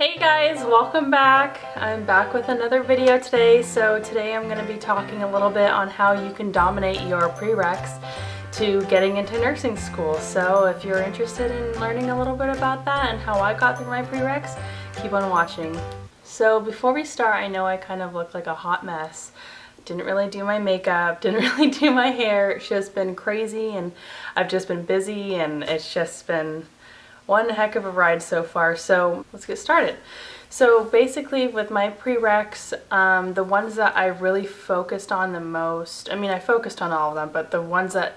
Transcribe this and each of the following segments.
Hey guys, welcome back. I'm back with another video today. So today I'm going to be talking a little bit on how you can dominate your prereqs to getting into nursing school. So if you're interested in learning a little bit about that and how I got through my prereqs, keep on watching. So before we start, I know I kind of look like a hot mess. Didn't really do my makeup, didn't really do my hair. It's just been crazy and I've just been busy and it's just been one heck of a ride so far. So let's get started. So basically with my prereqs, the ones that I really focused on the most, I focused on all of them, but the ones that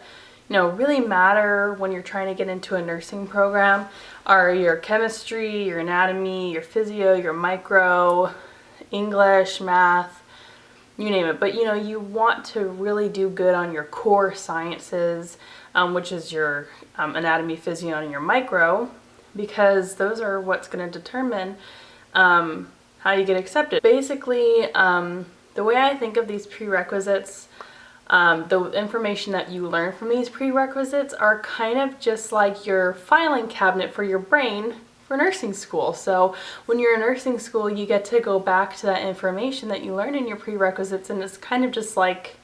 really matter when you're trying to get into a nursing program are your chemistry, your anatomy, your physio, your micro, English, math, you name it. But you want to really do good on your core sciences, which is your anatomy, physio, and your micro, because those are what's going to determine how you get accepted. Basically, the way I think of these prerequisites, the information that you learn from these prerequisites are kind of just like your filing cabinet for your brain for nursing school. So when you're in nursing school, you get to go back to that information that you learned in your prerequisites, and it's kind of just like,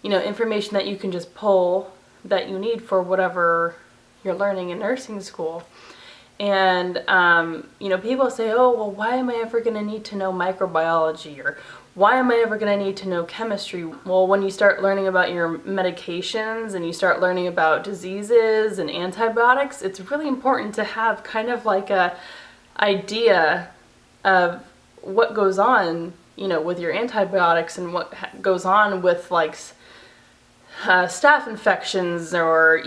information that you can just pull that you need for whatever you're learning in nursing school. And, people say, oh, well, why am I ever going to need to know microbiology? Or why am I ever going to need to know chemistry? Well, when you start learning about your medications and you start learning about diseases and antibiotics, it's really important to have kind of like a idea of what goes on, with your antibiotics and what goes on with like staph infections or,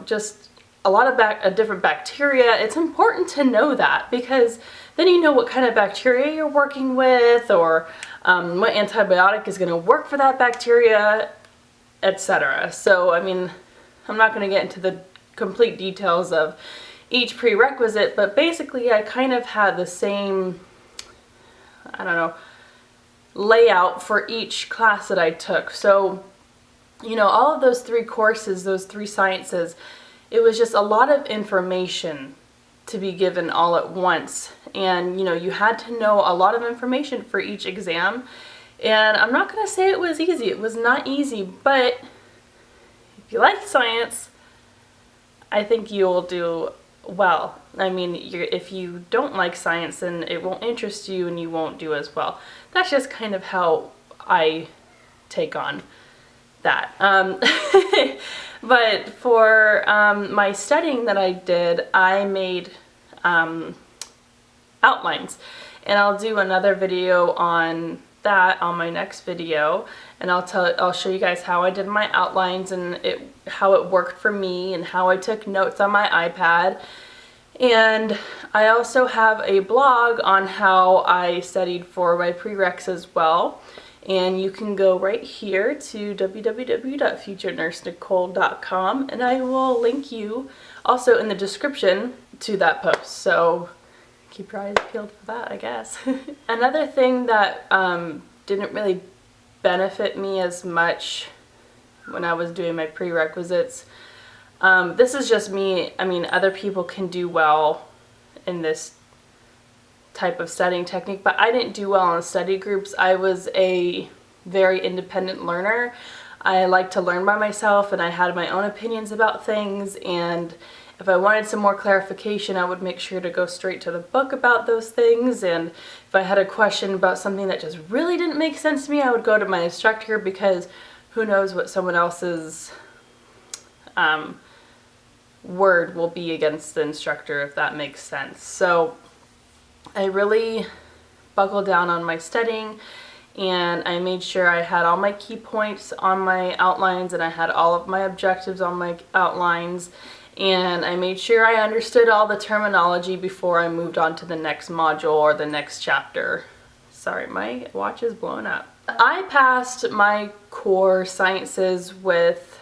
just a lot of different bacteria. It's important to know that because then you know what kind of bacteria you're working with, or what antibiotic is going to work for that bacteria, etc. So, I'm not going to get into the complete details of each prerequisite, but basically I kind of had the same, layout for each class that I took. So, all of those three courses, those three sciences, it was just a lot of information to be given all at once. And, you had to know a lot of information for each exam. And I'm not going to say it was easy. It was not easy, but if you like science, I think you'll do well. If you don't like science, then it won't interest you and you won't do as well. That's just kind of how I take on that. But for my studying that I did, I made outlines, and I'll do another video on that on my next video, and I'll show you guys how I did my outlines and how it worked for me and how I took notes on my iPad. And I also have a blog on how I studied for my prereqs as well. And you can go right here to www.futurenursenicole.com, and I will link you also in the description to that post. So keep your eyes peeled for that, I guess. Another thing that didn't really benefit me as much when I was doing my prerequisites, this is just me. Other people can do well in this type of studying technique, but I didn't do well in study groups. I was a very independent learner. I like to learn by myself, and I had my own opinions about things, and if I wanted some more clarification, I would make sure to go straight to the book about those things. And if I had a question about something that just really didn't make sense to me, I would go to my instructor, because who knows what someone else's word will be against the instructor, if that makes sense. So I really buckled down on my studying, and I made sure I had all my key points on my outlines, and I had all of my objectives on my outlines, and I made sure I understood all the terminology before I moved on to the next module or the next chapter. Sorry, my watch is blowing up. I passed my core sciences with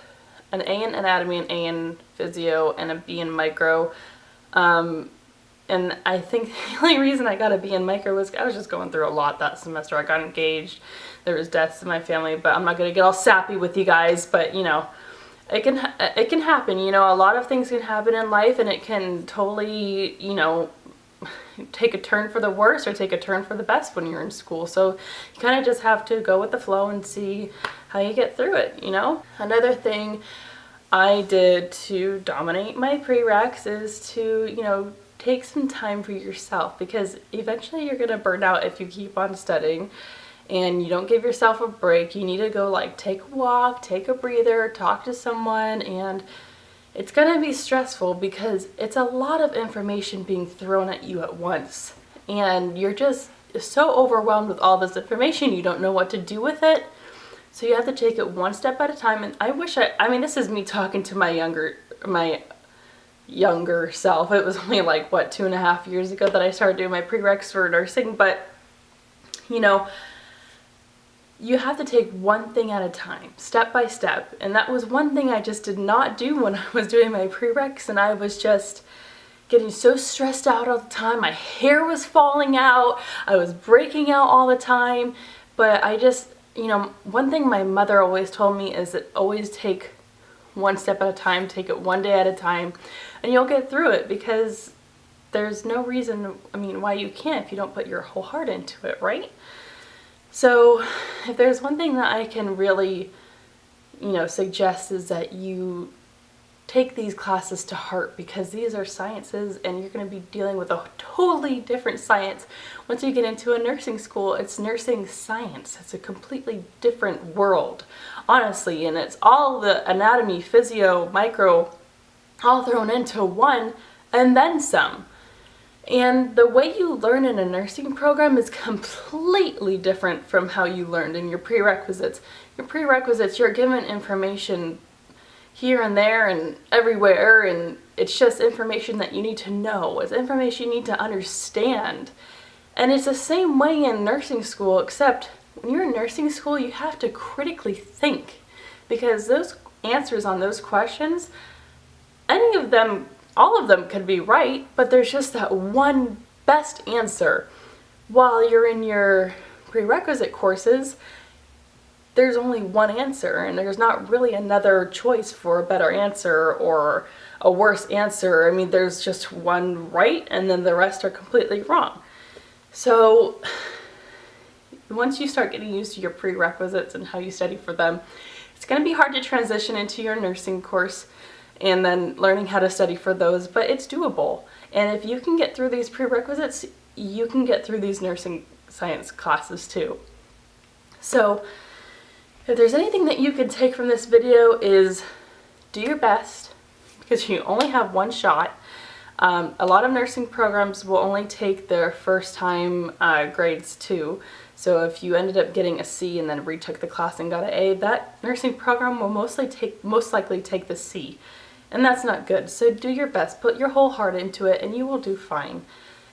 an A in anatomy, an A in physio, and a B in micro. And I think the only reason I got a B in micro was I was just going through a lot that semester. I got engaged, there was deaths in my family, but I'm not going to get all sappy with you guys, but it can happen. A lot of things can happen in life, and it can totally, take a turn for the worse or take a turn for the best when you're in school. So you kind of just have to go with the flow and see how you get through it, you know? Another thing I did to dominate my prereqs is to, you know, take some time for yourself, because eventually you're gonna burn out if you keep on studying and you don't give yourself a break. You need to go like take a walk, take a breather, talk to someone, and it's gonna be stressful because it's a lot of information being thrown at you at once. And you're just so overwhelmed with all this information, you don't know what to do with it. So you have to take it one step at a time. And I mean, this is me talking to my younger self. It was only like, what, 2.5 years ago that I started doing my prereqs for nursing. But, you know, you have to take one thing at a time, step by step. And that was one thing I just did not do when I was doing my prereqs, and I was just getting so stressed out all the time. My hair was falling out. I was breaking out all the time. But I just, you know, one thing my mother always told me is that always take one step at a time, take it one day at a time, and you'll get through it, because there's no reason, I mean, why you can't if you don't put your whole heart into it, right? So if there's one thing that I can really, you know, suggest is that you take these classes to heart, because these are sciences and you're going to be dealing with a totally different science. Once you get into a nursing school, it's nursing science. It's a completely different world, honestly, and it's all the anatomy, physio, micro, all thrown into one and then some. And the way you learn in a nursing program is completely different from how you learned in your prerequisites. Your prerequisites, you're given information here and there and everywhere, and it's just information that you need to know. It's information you need to understand. And it's the same way in nursing school, except when you're in nursing school, you have to critically think, because those answers on those questions, any of them, all of them could be right, but there's just that one best answer. While you're in your prerequisite courses, there's only one answer, and there's not really another choice for a better answer or a worse answer. I mean, there's just one right, and then the rest are completely wrong. So once you start getting used to your prerequisites and how you study for them, it's going to be hard to transition into your nursing course and then learning how to study for those, but it's doable. And if you can get through these prerequisites, you can get through these nursing science classes too. So if there's anything that you can take from this video, is do your best, because you only have one shot. A lot of nursing programs will only take their first time grades too. So if you ended up getting a C and then retook the class and got an A, that nursing program will most likely take the C. And that's not good. So do your best, put your whole heart into it, and you will do fine.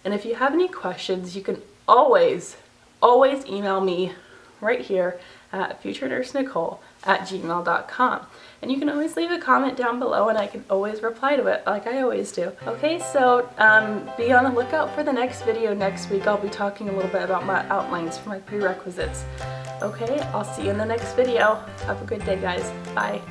And if you have any questions, you can always email me right here at futurenursenicole@gmail.com. And you can always leave a comment down below, and I can always reply to it, like I always do. Okay, so be on the lookout for the next video next week. I'll be talking a little bit about my outlines for my prerequisites. Okay, I'll see you in the next video. Have a good day, guys. Bye.